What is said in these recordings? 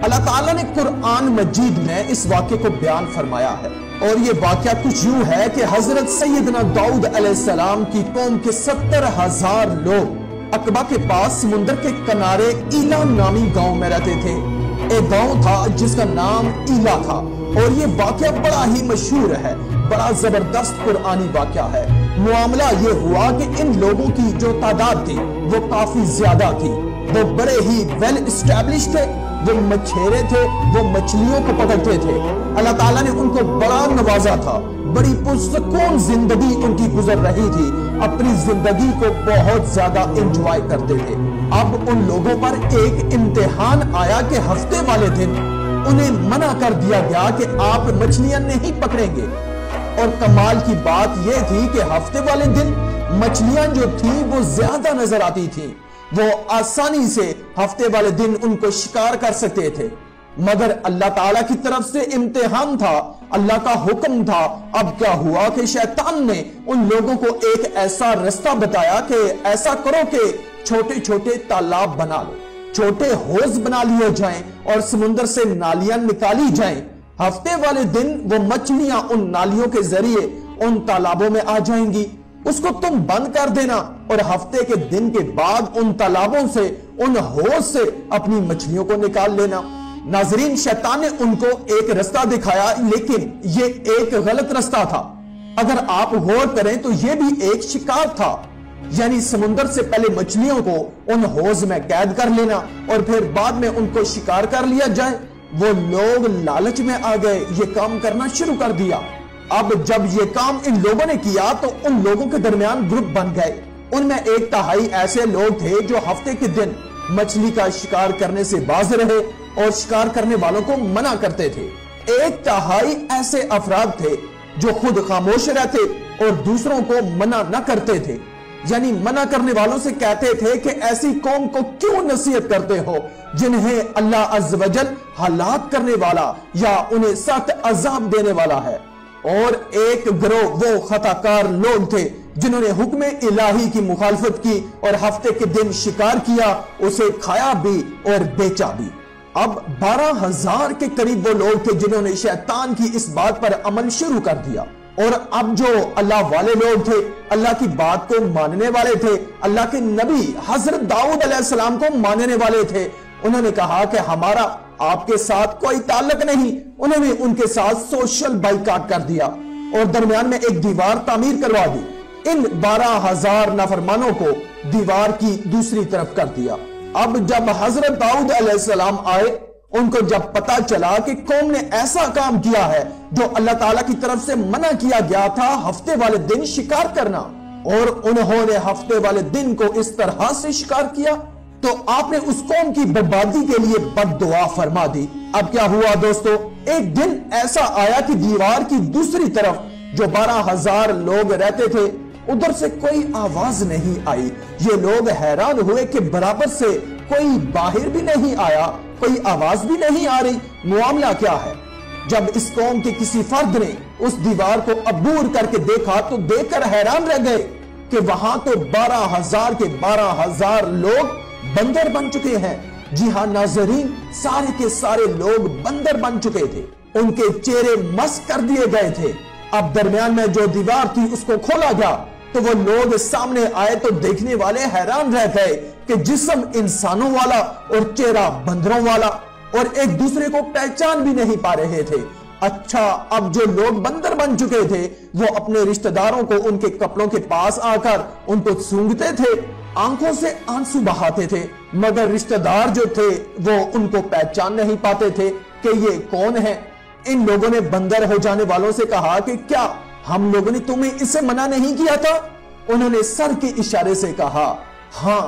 اللہ تعالیٰ نے قرآن مجید میں اس واقعے کو بیان فرمایا ہے، اور یہ واقعہ کچھ یوں ہے کہ حضرت سیدنا داؤد علیہ السلام کی قوم کے 70,000 لوگ عقبہ کے پاس سمندر کے کنارے ایلا نامی گاؤں میں رہتے تھے۔ ایک گاؤں تھا جس کا نام ایلا تھا، اور یہ واقعہ بڑا ہی مشہور ہے، بڑا زبردست قرآنی واقعہ ہے۔ معاملہ یہ ہوا کہ ان لوگوں کی جو تعداد تھی وہ کافی زیادہ تھی، وہ بڑے ہی ویل اسٹیبلش تھے، وہ مچھیرے تھے، وہ مچھلیوں کو پکڑتے تھے۔ اللہ تعالیٰ نے ان کو بڑا نوازا تھا، بڑی پرسکون زندگی ان کی گزر رہی تھی، اپنی زندگی کو بہت زیادہ انجوائے کرتے تھے۔ اب ان لوگوں پر ایک امتحان آیا کہ ہفتے والے دن انہیں منع کر دیا گیا کہ آپ مچھلیاں نہیں پکڑیں گے، اور کمال کی بات یہ تھی کہ ہفتے والے دن مچھلیاں جو تھیں وہ زیادہ نظر آتی تھیں، وہ آسانی سے ہفتے والے دن ان کو شکار کر سکتے تھے، مگر اللہ تعالیٰ کی طرف سے امتحان تھا، اللہ کا حکم تھا۔ اب کیا ہوا کہ شیطان نے ان لوگوں کو ایک ایسا رستہ بتایا کہ ایسا کرو کہ چھوٹے چھوٹے تالاب بنا لو، چھوٹے حوض بنا لیے جائیں اور سمندر سے نالیاں نکالی جائیں۔ ہفتے والے دن وہ مچھلیاں ان نالیوں کے ذریعے ان تالابوں میں آ جائیں گی، اس کو تم بند کر دینا، اور ہفتے کے دن کے بعد ان تالابوں سے، ان حوض سے اپنی مچھلیوں کو نکال لینا۔ ناظرین، شیطان نے ان کو ایک رستہ دکھایا، لیکن یہ ایک غلط رستہ تھا۔ اگر آپ غور کریں تو یہ بھی ایک شکار تھا، یعنی سمندر سے پہلے مچھلیوں کو ان حوض میں قید کر لینا اور پھر بعد میں ان کو شکار کر لیا جائے۔ وہ لوگ لالچ میں آ گئے، یہ کام کرنا شروع کر دیا۔ اب جب یہ کام ان لوگوں نے کیا تو ان لوگوں کے درمیان گروپ بن گئے۔ ان میں 1/3 ایسے لوگ تھے جو ہفتے کے دن مچھلی کا شکار کرنے سے باز رہے اور شکار کرنے والوں کو منع کرتے تھے۔ 1/3 ایسے افراد تھے جو خود خاموش رہتے اور دوسروں کو منع نہ کرتے تھے، یعنی منع کرنے والوں سے کہتے تھے کہ ایسی قوم کو کیوں نصیحت کرتے ہو جنہیں اللہ عز و جل ہلاک کرنے والا یا انہیں سخت عذاب دینے والا ہے۔ اور ایک گروہ وہ خطا کار لوگ تھے جنہوں نے حکم الہی کی مخالفت کی اور ہفتے کے دن شکار کیا، اسے کھایا بھی اور بیچا بھی۔ اب 12,000 کے قریب وہ لوگ تھے جنہوں نے شیطان کی اس بات پر عمل شروع کر دیا، اور اب جو اللہ والے لوگ تھے، اللہ کی بات کو ماننے والے تھے، اللہ کے نبی حضرت داؤد علیہ السلام کو ماننے والے تھے، انہوں نے کہا کہ ہمارا آپ کے ساتھ کوئی تعلق نہیں۔ انہوں نے ان کے ساتھ سوشل بائیکاٹ کر دیا اور درمیان میں ایک دیوار تعمیر کروا دی، ان 12,000 نافرمانوں کو دیوار کی دوسری طرف کر دیا۔ اب جب حضرت داؤد علیہ السلام آئے، ان کو جب پتا چلا کہ قوم نے ایسا کام کیا ہے جو اللہ تعالیٰ کی طرف سے منع کیا گیا تھا، ہفتے والے دن شکار کرنا، اور انہوں نے ہفتے والے دن کو اس طرح سے شکار کیا، تو آپ نے اس قوم کی بربادی کے لیے بد دعا فرما دی۔ اب کیا ہوا دوستو، ایک دن ایسا آیا کہ دیوار کی دوسری طرف جو 12,000 لوگ رہتے تھے، ادھر سے کوئی آواز نہیں آئی۔ یہ لوگ حیران ہوئے کہ برابر سے کوئی باہر بھی نہیں آیا، کوئی آواز بھی نہیں آ رہی، معاملہ کیا ہے؟ جب اس قوم کے کسی فرد نے اس دیوار کو عبور کر کے دیکھا تو دیکھ کر حیران رہ گئے کہ وہاں تو 12,000 کے 12,000 لوگ بندر بن چکے ہیں۔ جی ہاں ناظرین، سارے کے سارے لوگ بندر بن چکے تھے، ان کے چہرے مسخ کر دیے گئے تھے۔ اب درمیان میں جو دیوار تھی اس کو کھولا گیا تو وہ لوگ سامنے آئے تو دیکھنے والے حیران رہ گئے کہ جسم انسانوں والا اور چہرہ بندروں والا، اور ایک دوسرے کو پہچان بھی نہیں پا رہے تھے۔ اچھا، اب جو لوگ بندر بن چکے تھے وہ اپنے رشتہ داروں کو ان کے کپڑوں کے پاس آ کر ان کو سونگھتے تھے، آنکھوں سے آنسو بہاتے تھے، مگر رشتہ دار جو تھے وہ ان کو پہچان نہیں پاتے تھے کہ یہ کون ہے۔ ان لوگوں نے بندر ہو جانے والوں سے کہا کہ کیا ہم لوگوں نے تمہیں اسے منع نہیں کیا تھا؟ انہوں نے سر کے اشارے سے کہا ہاں۔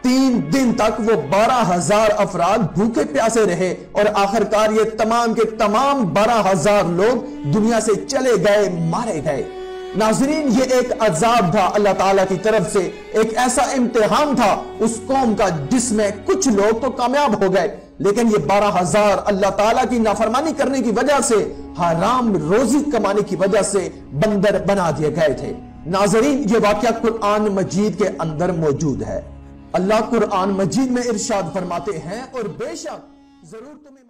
3 دن تک وہ 12,000 افراد بھوکے پیاسے رہے اور آخرکار یہ تمام کے تمام 12,000 لوگ دنیا سے چلے گئے، مارے گئے۔ ناظرین، یہ ایک عذاب تھا اللہ تعالیٰ کی طرف سے، ایک ایسا امتحان تھا اس قوم کا جس میں کچھ لوگ تو کامیاب ہو گئے، لیکن یہ 12,000 اللہ تعالیٰ کی نافرمانی کرنے کی وجہ سے، حرام روزی کمانے کی وجہ سے بندر بنا دیے گئے تھے۔ ناظرین، یہ واقعہ قرآن مجید کے اندر موجود ہے۔ اللہ قرآن مجید میں ارشاد فرماتے ہیں، اور بے شک ضرور تمہیں